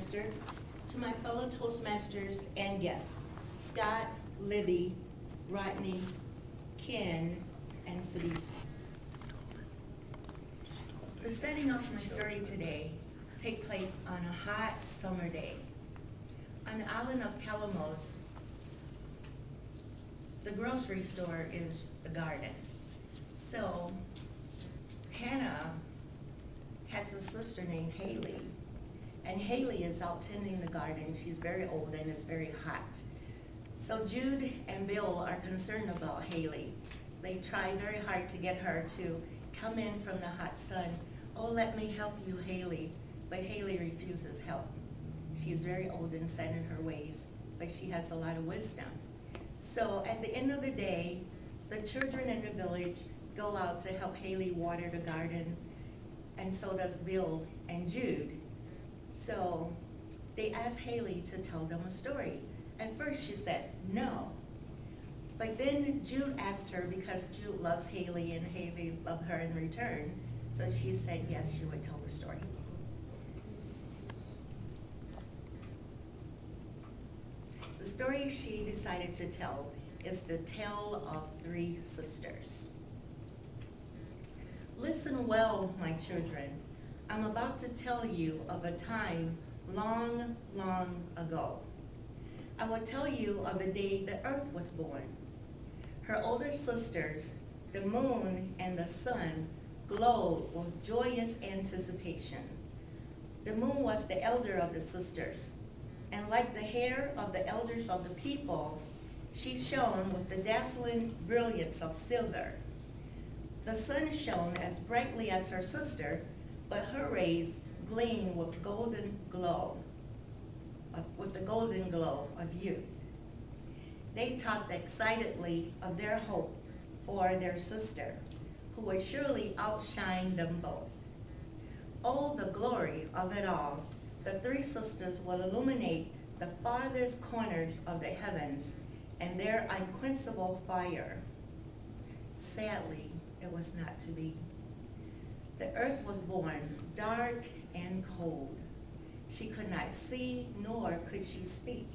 Pastor, to my fellow Toastmasters and guests, Scott, Libby, Rodney, Ken, and Sabisi. The setting of my story today takes place on a hot summer day. On the island of Calamos, the grocery store is the garden. So Hannah has a sister named Haley, and Haley is out tending the garden. She's very old and it's very hot. So Jude and Bill are concerned about Haley. They try very hard to get her to come in from the hot sun. Oh, let me help you, Haley. But Haley refuses help. She's very old and set in her ways, but she has a lot of wisdom. So at the end of the day, the children in the village go out to help Haley water the garden, and so does Bill and Jude. So they asked Haley to tell them a story. At first she said no, but then Jude asked her because Jude loves Haley and Haley loved her in return. So she said yes, she would tell the story. The story she decided to tell is the tale of three sisters. Listen well, my children. I'm about to tell you of a time long, long ago. I will tell you of the day the earth was born. Her older sisters, the moon and the sun, glowed with joyous anticipation. The moon was the elder of the sisters, and like the hair of the elders of the people, she shone with the dazzling brilliance of silver. The sun shone as brightly as her sister, but her rays gleamed with the golden glow of youth. They talked excitedly of their hope for their sister, who would surely outshine them both. Oh, the glory of it all! The three sisters will illuminate the farthest corners of the heavens and their unquenchable fire. Sadly, it was not to be. The earth was born dark and cold. She could not see, nor could she speak.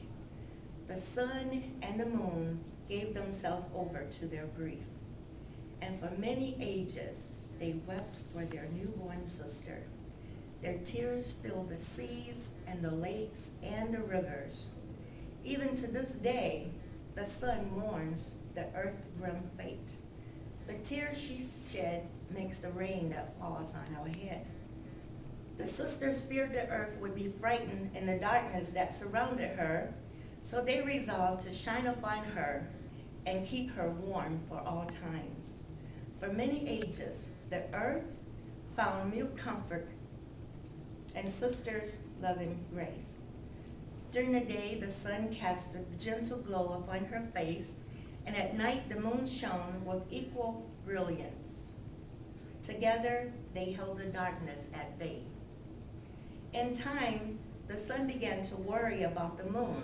The sun and the moon gave themselves over to their grief, and for many ages they wept for their newborn sister. Their tears filled the seas and the lakes and the rivers. Even to this day, the sun mourns the earth's grim fate. The tears she shed makes the rain that falls on our head. The sisters feared the earth would be frightened in the darkness that surrounded her, so they resolved to shine upon her and keep her warm for all times. For many ages, the earth found mute comfort and sisters' loving grace. During the day, the sun cast a gentle glow upon her face, and at night the moon shone with equal brilliance. Together, they held the darkness at bay. In time, the sun began to worry about the moon.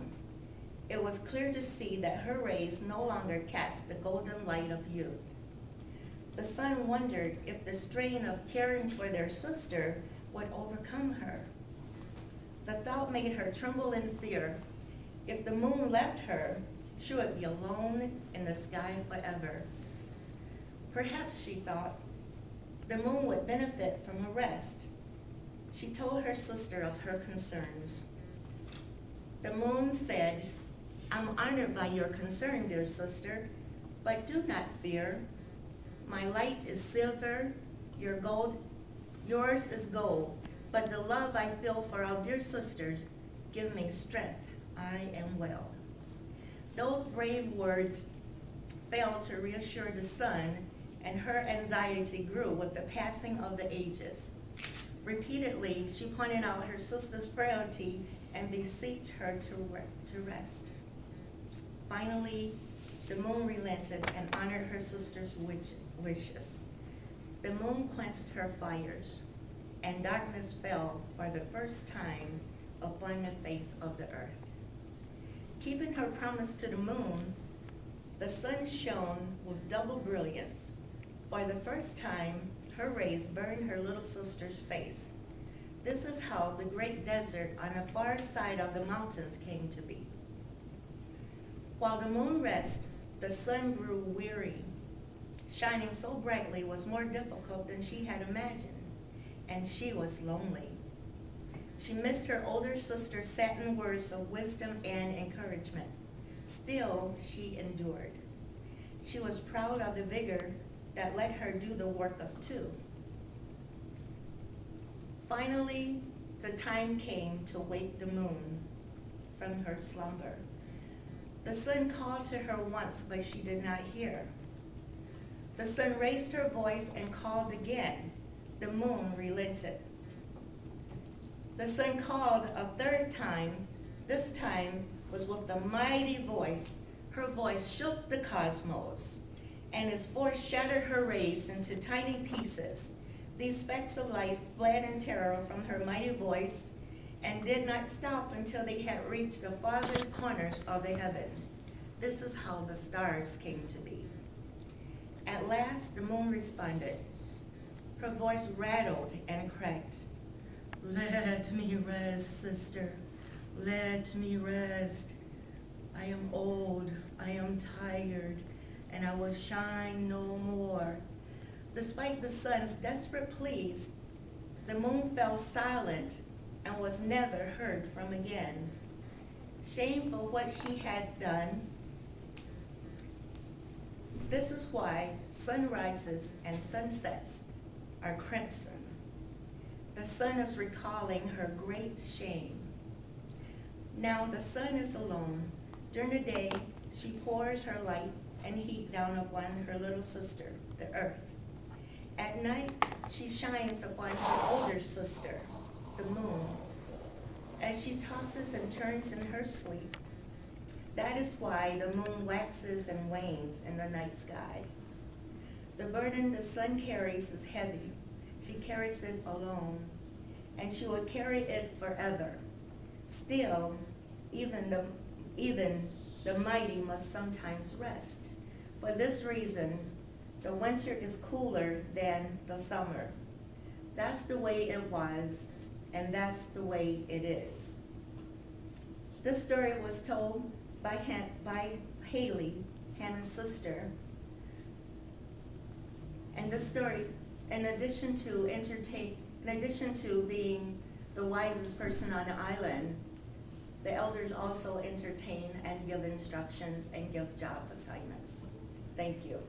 It was clear to see that her rays no longer cast the golden light of youth. The sun wondered if the strain of caring for their sister would overcome her. The thought made her tremble in fear. If the moon left her, she would be alone in the sky forever. Perhaps, she thought, the moon would benefit from a rest. She told her sister of her concerns. The moon said, I'm honored by your concern, dear sister, but do not fear. My light is silver, yours is gold, but the love I feel for our dear sisters give me strength. I am well. Those brave words failed to reassure the sun, and her anxiety grew with the passing of the ages. Repeatedly, she pointed out her sister's frailty and beseeched her to rest. Finally, the moon relented and honored her sister's wishes. The moon quenched her fires, and darkness fell for the first time upon the face of the earth. Keeping her promise to the moon, the sun shone with double brilliance. For the first time, her rays burned her little sister's face. This is how the great desert on the far side of the mountains came to be. While the moon rested, the sun grew weary. Shining so brightly was more difficult than she had imagined, and she was lonely. She missed her older sister's satin words of wisdom and encouragement. Still, she endured. She was proud of the vigor that let her do the work of two. Finally, the time came to wake the moon from her slumber. The sun called to her once, but she did not hear. The sun raised her voice and called again. The moon relented. The sun called a third time. This time was with a mighty voice. Her voice shook the cosmos, and its force shattered her rays into tiny pieces. These specks of light fled in terror from her mighty voice and did not stop until they had reached the farthest corners of the heaven. This is how the stars came to be. At last, the moon responded. Her voice rattled and cracked. Let me rest, sister. Let me rest. I am old, I am tired, and I will shine no more. Despite the sun's desperate pleas, the moon fell silent and was never heard from again. Shame for what she had done. This is why sunrises and sunsets are crimson. The sun is recalling her great shame. Now the sun is alone. During the day, she pours her light and heat down upon her little sister, the earth. At night, she shines upon her older sister, the moon, as she tosses and turns in her sleep. That is why the moon waxes and wanes in the night sky. The burden the sun carries is heavy. She carries it alone, and she will carry it forever. Still, even the mighty must sometimes rest. For this reason, the winter is cooler than the summer. That's the way it was, and that's the way it is. This story was told by Haley, Hannah's sister. And this story, in addition to being the wisest person on the island, the elders also entertain and give instructions and give job assignments. Thank you.